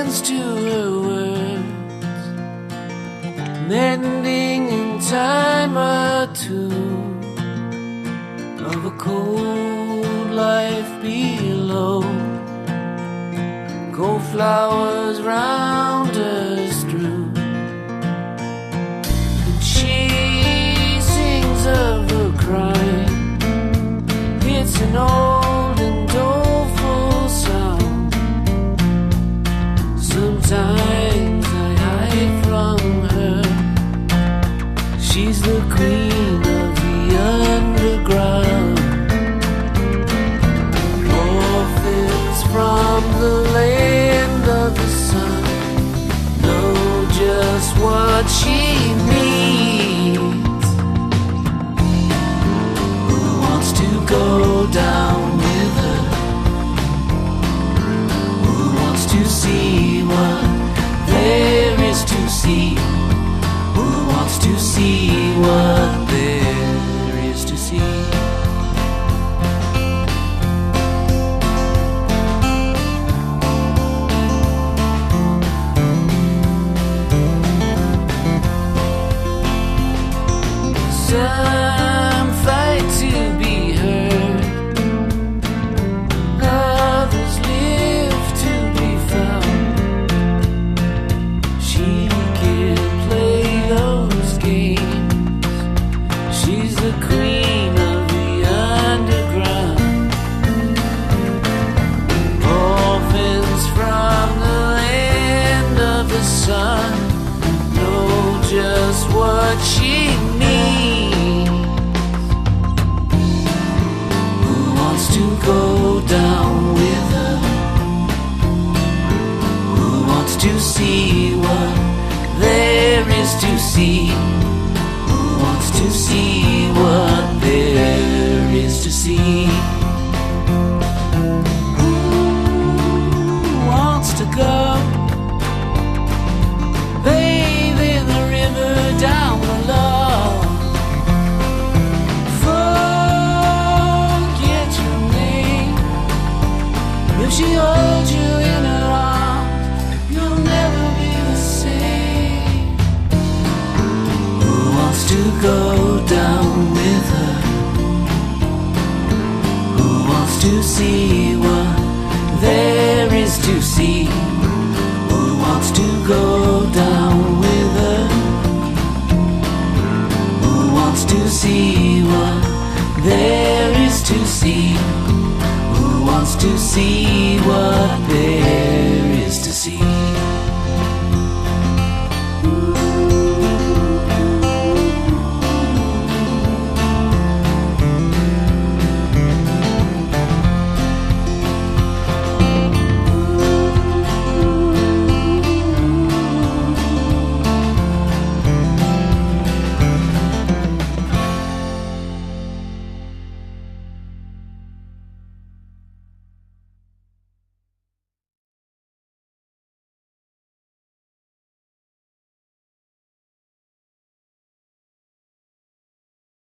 listens to her words, mending in time or two of a cold life below. Cold flowers round her strew, and she sings of her crying. It's an old and doleful song. Sometimes I hide from her. She's the queen of the underground. Orphans from the land of the sun know just what she needs. Who wants to go down with her? Who wants to see what there is to see? Who wants to see what there is to see? Some fight to be heard, others live to be found. She can play those games. She's the queen of the underground. Orphans from the land of the sun know just what she needs. To go down with her? Who wants to see what there is to see? Who wants to see what there is to see?